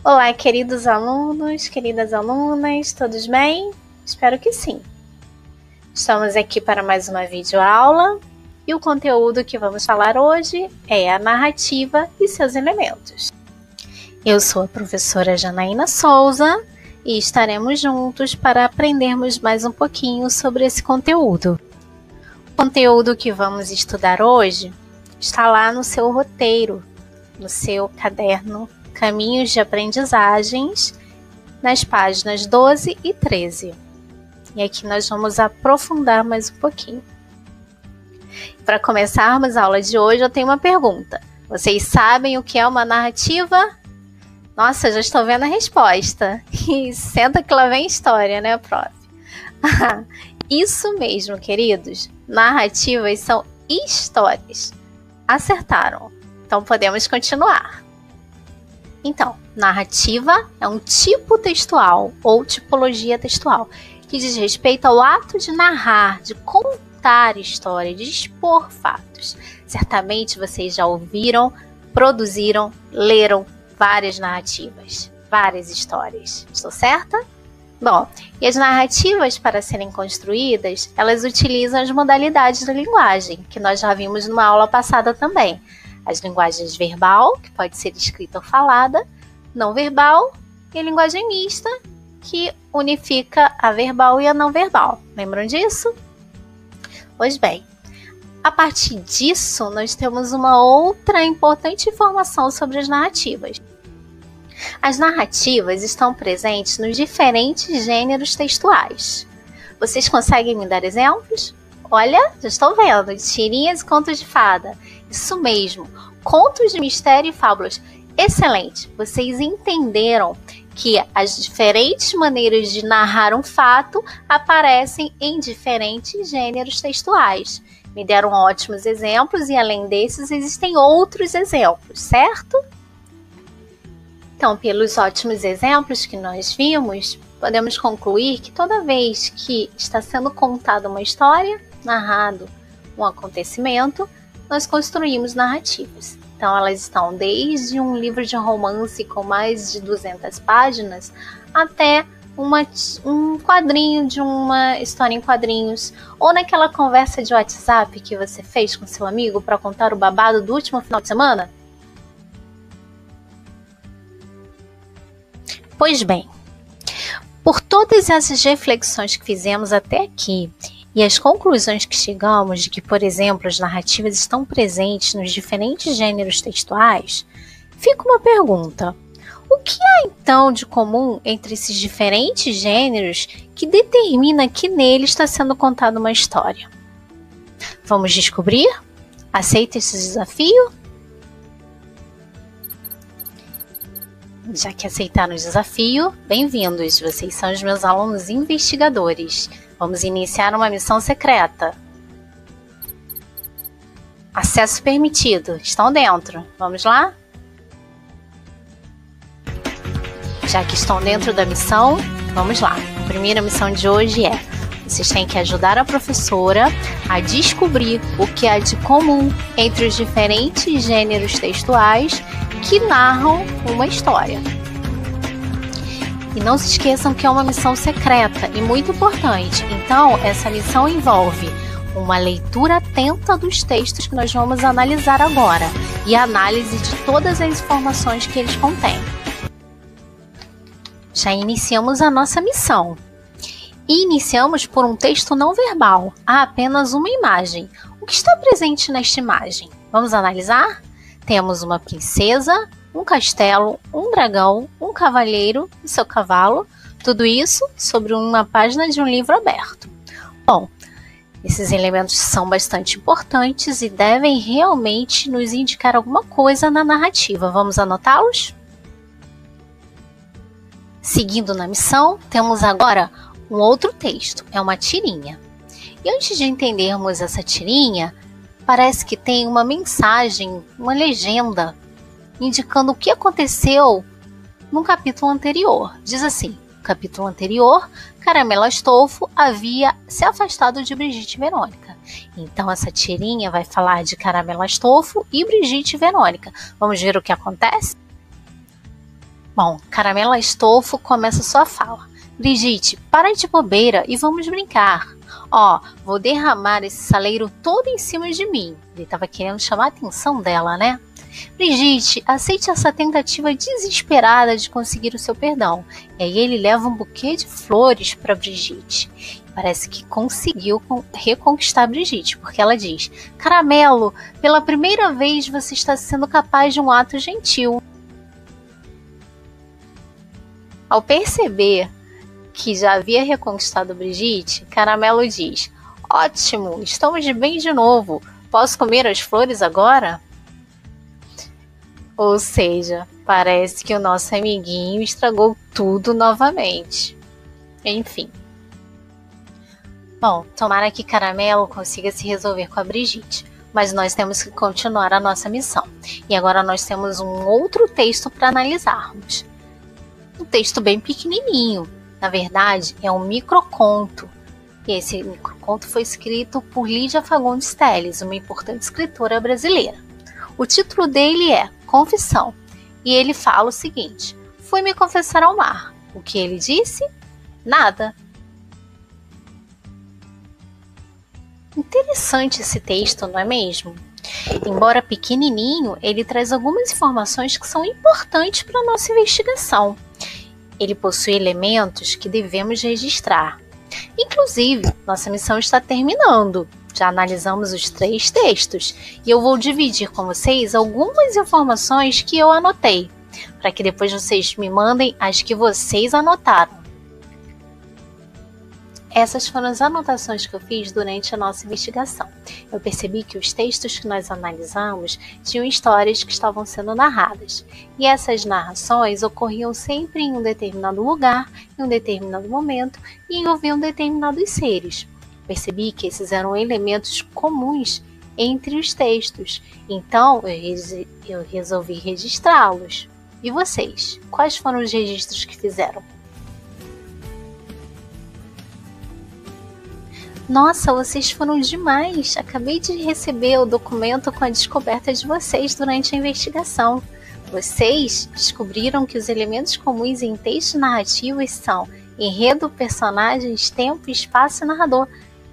Olá, queridos alunos, queridas alunas, todos bem? Espero que sim. Estamos aqui para mais uma videoaula e o conteúdo que vamos falar hoje é a narrativa e seus elementos. Eu sou a professora Janaína Souza e estaremos juntos para aprendermos mais um pouquinho sobre esse conteúdo. O conteúdo que vamos estudar hoje está lá no seu roteiro, no seu caderno Caminhos de Aprendizagens, nas páginas 12 e 13. E aqui nós vamos aprofundar mais um pouquinho. Para começarmos a aula de hoje, eu tenho uma pergunta. Vocês sabem o que é uma narrativa? Nossa, já estou vendo a resposta. E senta que lá vem história, né, prof? Isso mesmo, queridos. Narrativas são histórias. Acertaram. Então podemos continuar. Então, narrativa é um tipo textual ou tipologia textual que diz respeito ao ato de narrar, de contar história, de expor fatos. Certamente vocês já ouviram, produziram, leram várias narrativas, várias histórias. Estou certa? Bom, e as narrativas, para serem construídas, elas utilizam as modalidades da linguagem, que nós já vimos numa aula passada também. As linguagens verbal, que pode ser escrita ou falada, não verbal, e a linguagem mista, que unifica a verbal e a não verbal. Lembram disso? Pois bem, a partir disso, nós temos uma outra importante informação sobre as narrativas. As narrativas estão presentes nos diferentes gêneros textuais. Vocês conseguem me dar exemplos? Olha, já estou vendo, tirinhas e contos de fada. Isso mesmo, contos de mistério e fábulas. Excelente, vocês entenderam que as diferentes maneiras de narrar um fato aparecem em diferentes gêneros textuais. Me deram ótimos exemplos e além desses existem outros exemplos, certo? Então, pelos ótimos exemplos que nós vimos, podemos concluir que toda vez que está sendo contada uma história, narrado um acontecimento, nós construímos narrativas. Então, elas estão desde um livro de romance com mais de 200 páginas até um quadrinho de uma história em quadrinhos, ou naquela conversa de WhatsApp que você fez com seu amigo para contar o babado do último final de semana. Pois bem, por todas essas reflexões que fizemos até aqui e as conclusões que chegamos de que, por exemplo, as narrativas estão presentes nos diferentes gêneros textuais, fica uma pergunta. O que há então de comum entre esses diferentes gêneros que determina que nele está sendo contada uma história? Vamos descobrir? Aceita esse desafio? Já que aceitaram o desafio, bem-vindos, vocês são os meus alunos investigadores. Vamos iniciar uma missão secreta. Acesso permitido, estão dentro, vamos lá? Já que estão dentro da missão, vamos lá. A primeira missão de hoje é: vocês têm que ajudar a professora a descobrir o que há de comum entre os diferentes gêneros textuais que narram uma história. E não se esqueçam que é uma missão secreta e muito importante. Então, essa missão envolve uma leitura atenta dos textos que nós vamos analisar agora e a análise de todas as informações que eles contêm. Já iniciamos a nossa missão. E iniciamos por um texto não verbal. Há apenas uma imagem. O que está presente nesta imagem? Vamos analisar? Temos uma princesa, um castelo, um dragão, um cavalheiro e seu cavalo. Tudo isso sobre uma página de um livro aberto. Bom, esses elementos são bastante importantes e devem realmente nos indicar alguma coisa na narrativa. Vamos anotá-los? Seguindo na missão, temos agora um outro texto, é uma tirinha. E antes de entendermos essa tirinha, parece que tem uma mensagem, uma legenda, indicando o que aconteceu no capítulo anterior. Diz assim: no capítulo anterior, Caramelo Astolfo havia se afastado de Brigitte e Verônica. Então essa tirinha vai falar de Caramelo Astolfo e Brigitte e Verônica. Vamos ver o que acontece? Bom, Caramelo Astolfo começa sua fala. Brigitte, para de bobeira e vamos brincar. Ó, vou derramar esse saleiro todo em cima de mim. Ele estava querendo chamar a atenção dela, né? Brigitte, aceite essa tentativa desesperada de conseguir o seu perdão. E aí ele leva um buquê de flores para Brigitte. Parece que conseguiu reconquistar Brigitte, porque ela diz: Caramelo, pela primeira vez você está sendo capaz de um ato gentil. Ao perceber que já havia reconquistado Brigitte, Caramelo diz: ótimo, estamos bem de novo. Posso comer as flores agora? Ou seja, parece que o nosso amiguinho estragou tudo novamente. Enfim. Bom, tomara que Caramelo consiga se resolver com a Brigitte, mas nós temos que continuar a nossa missão. E agora nós temos um outro texto para analisarmos. Um texto bem pequenininho. Na verdade, é um microconto. E esse microconto foi escrito por Lídia Fagundes Telles, uma importante escritora brasileira. O título dele é Confissão. E ele fala o seguinte: fui me confessar ao mar. O que ele disse? Nada. Interessante esse texto, não é mesmo? Embora pequenininho, ele traz algumas informações que são importantes para a nossa investigação. Ele possui elementos que devemos registrar. Inclusive, nossa missão está terminando. Já analisamos os 3 textos e eu vou dividir com vocês algumas informações que eu anotei, para que depois vocês me mandem as que vocês anotaram. Essas foram as anotações que eu fiz durante a nossa investigação. Eu percebi que os textos que nós analisamos tinham histórias que estavam sendo narradas. E essas narrações ocorriam sempre em um determinado lugar, em um determinado momento e envolviam determinados seres. Percebi que esses eram elementos comuns entre os textos. Então, eu resolvi registrá-los. E vocês? Quais foram os registros que fizeram? Nossa, vocês foram demais! Acabei de receber o documento com a descoberta de vocês durante a investigação. Vocês descobriram que os elementos comuns em textos narrativos são enredo, personagens, tempo, espaço e narrador.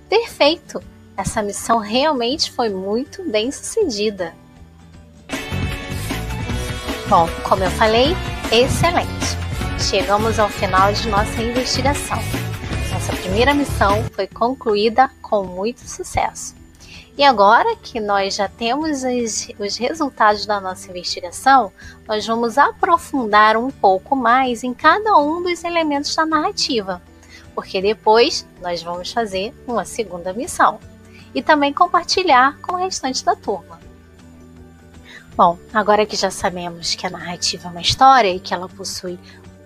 Perfeito! Essa missão realmente foi muito bem sucedida. Bom, como eu falei, excelente! Chegamos ao final de nossa investigação. Nossa primeira missão foi concluída com muito sucesso. E agora que nós já temos os resultados da nossa investigação, nós vamos aprofundar um pouco mais em cada um dos elementos da narrativa, porque depois nós vamos fazer uma segunda missão e também compartilhar com o restante da turma. Bom, agora que já sabemos que a narrativa é uma história e que ela possui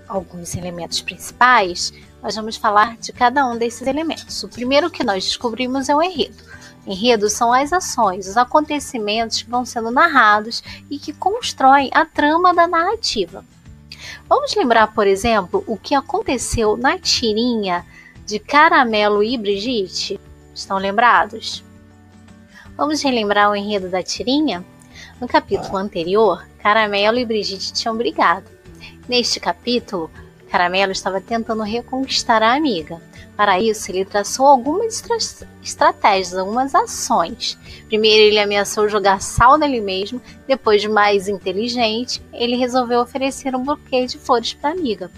alguns elementos principais, nós vamos falar de cada um desses elementos. O primeiro que nós descobrimos é o enredo. Enredo são as ações, os acontecimentos que vão sendo narrados e que constroem a trama da narrativa. Vamos lembrar, por exemplo, o que aconteceu na tirinha de Caramelo e Brigitte? Estão lembrados? Vamos relembrar o enredo da tirinha? No capítulo anterior, Caramelo e Brigitte tinham brigado. Neste capítulo, Caramelo estava tentando reconquistar a amiga. Para isso, ele traçou algumas estratégias, algumas ações. Primeiro, ele ameaçou jogar sal nele mesmo. Depois, mais inteligente, ele resolveu oferecer um buquê de flores para a amiga.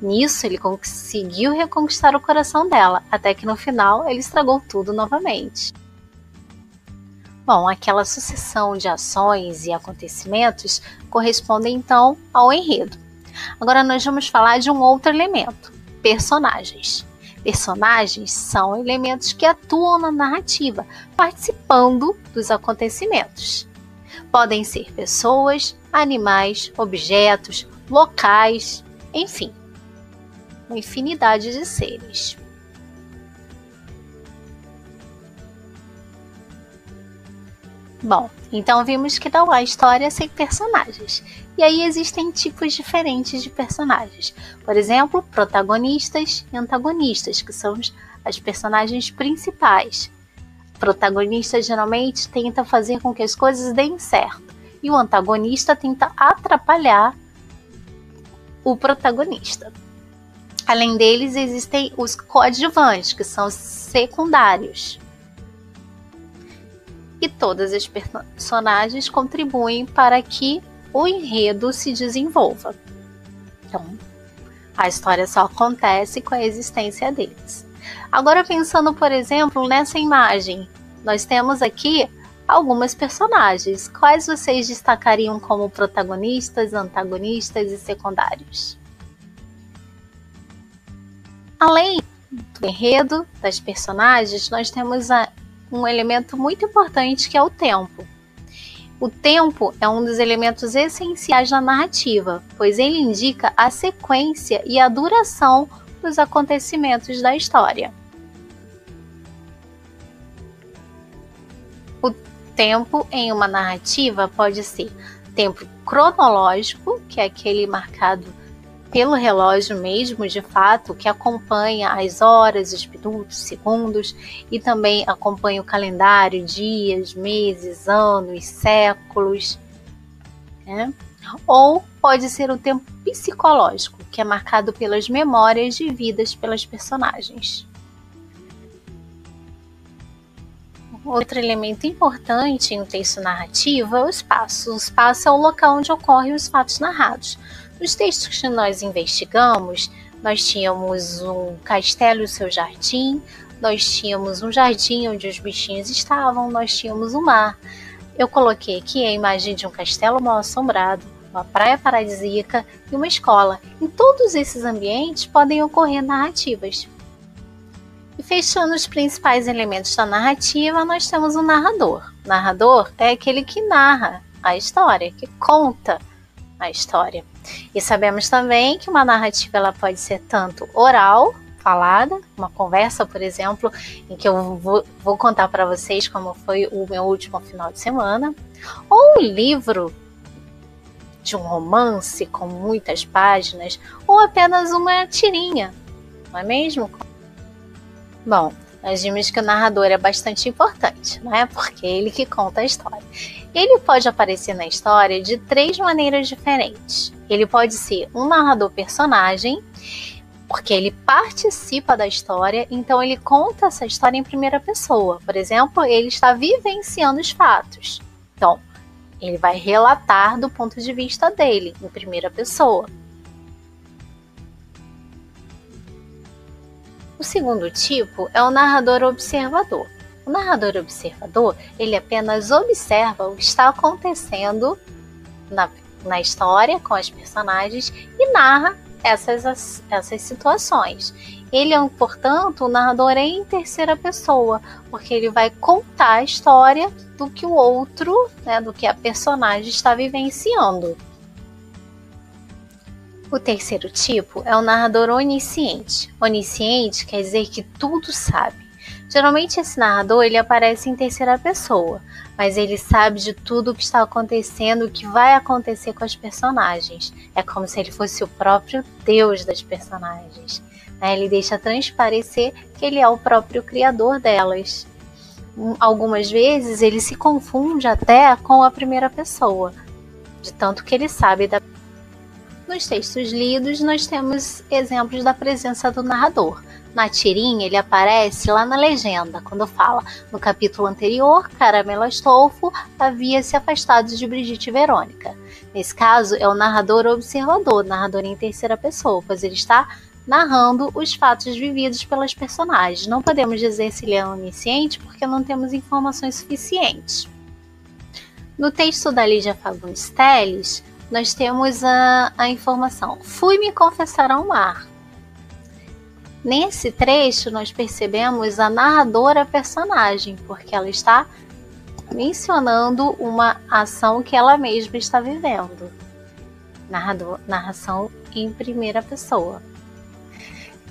Nisso, ele conseguiu reconquistar o coração dela, até que no final, ele estragou tudo novamente. Bom, aquela sucessão de ações e acontecimentos corresponde então ao enredo. Agora nós vamos falar de um outro elemento, personagens. Personagens são elementos que atuam na narrativa, participando dos acontecimentos. Podem ser pessoas, animais, objetos, locais, enfim, uma infinidade de seres. Bom, então vimos que não há história sem personagens. E aí existem tipos diferentes de personagens. Por exemplo, protagonistas e antagonistas, que são as personagens principais. O protagonista geralmente tenta fazer com que as coisas deem certo. E o antagonista tenta atrapalhar o protagonista. Além deles, existem os coadjuvantes, que são secundários. E todas as personagens contribuem para que o enredo se desenvolva. Então, a história só acontece com a existência deles. Agora, pensando, por exemplo, nessa imagem, nós temos aqui algumas personagens. Quais vocês destacariam como protagonistas, antagonistas e secundários? Além do enredo das personagens, nós temos um elemento muito importante, que é o tempo. O tempo é um dos elementos essenciais na narrativa, pois ele indica a sequência e a duração dos acontecimentos da história. O tempo em uma narrativa pode ser tempo cronológico, que é aquele marcado pelo relógio mesmo, de fato, que acompanha as horas, os minutos, segundos, e também acompanha o calendário, dias, meses, anos, séculos, né? Ou pode ser o tempo psicológico, que é marcado pelas memórias vividas pelas personagens. Outro elemento importante em um texto narrativo é o espaço. O espaço é o local onde ocorrem os fatos narrados. Nos textos que nós investigamos, nós tínhamos um castelo e o seu jardim, nós tínhamos um jardim onde os bichinhos estavam, nós tínhamos um mar. Eu coloquei aqui a imagem de um castelo mal-assombrado, uma praia paradisíaca e uma escola. Em todos esses ambientes podem ocorrer narrativas. E fechando os principais elementos da narrativa, nós temos o narrador. O narrador é aquele que narra a história, que conta a história. E sabemos também que uma narrativa ela pode ser tanto oral, falada, uma conversa, por exemplo, em que eu vou contar para vocês como foi o meu último final de semana, ou um livro de um romance com muitas páginas, ou apenas uma tirinha, não é mesmo? Bom, nós vimos que o narrador é bastante importante, não é? Porque é ele que conta a história. Ele pode aparecer na história de 3 maneiras diferentes. Ele pode ser um narrador personagem, porque ele participa da história, então ele conta essa história em primeira pessoa. Por exemplo, ele está vivenciando os fatos. Então, ele vai relatar do ponto de vista dele, em primeira pessoa. O segundo tipo é o narrador observador. O narrador observador, ele apenas observa o que está acontecendo na história com as personagens e narra essas situações. Ele é, portanto, o narrador em terceira pessoa, porque ele vai contar a história do que o outro, né, do que a personagem está vivenciando. O terceiro tipo é o narrador onisciente. Onisciente quer dizer que tudo sabe. Geralmente esse narrador ele aparece em terceira pessoa, mas ele sabe de tudo o que está acontecendo, o que vai acontecer com as personagens. É como se ele fosse o próprio Deus das personagens. Ele deixa transparecer que ele é o próprio criador delas. Algumas vezes ele se confunde até com a primeira pessoa, de tanto que ele sabe da. Nos textos lidos, nós temos exemplos da presença do narrador. Na tirinha, ele aparece lá na legenda, quando fala: no capítulo anterior, Caramelo Astolfo havia se afastado de Brigitte e Verônica. Nesse caso, é o narrador observador, narrador em terceira pessoa, pois ele está narrando os fatos vividos pelas personagens. Não podemos dizer se ele é onisciente, porque não temos informações suficientes. No texto da Lídia Fagundes Telles, nós temos a informação: fui me confessar ao mar. Nesse trecho, nós percebemos a narradora personagem, porque ela está mencionando uma ação que ela mesma está vivendo. Narração em primeira pessoa.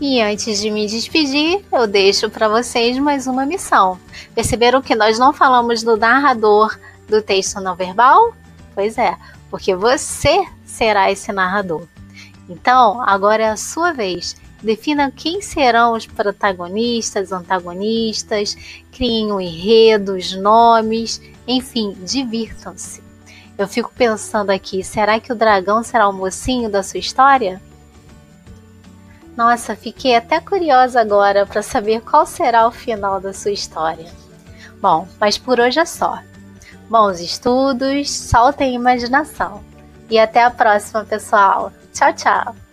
E antes de me despedir, eu deixo para vocês mais uma missão. Perceberam que nós não falamos do narrador do texto não verbal? Pois é, porque você será esse narrador. Então, agora é a sua vez. Defina quem serão os protagonistas, antagonistas, criem um enredo, os nomes, enfim, divirtam-se. Eu fico pensando aqui, será que o dragão será o mocinho da sua história? Nossa, fiquei até curiosa agora para saber qual será o final da sua história. Bom, mas por hoje é só. Bons estudos, soltem a imaginação. E até a próxima, pessoal. Tchau, tchau!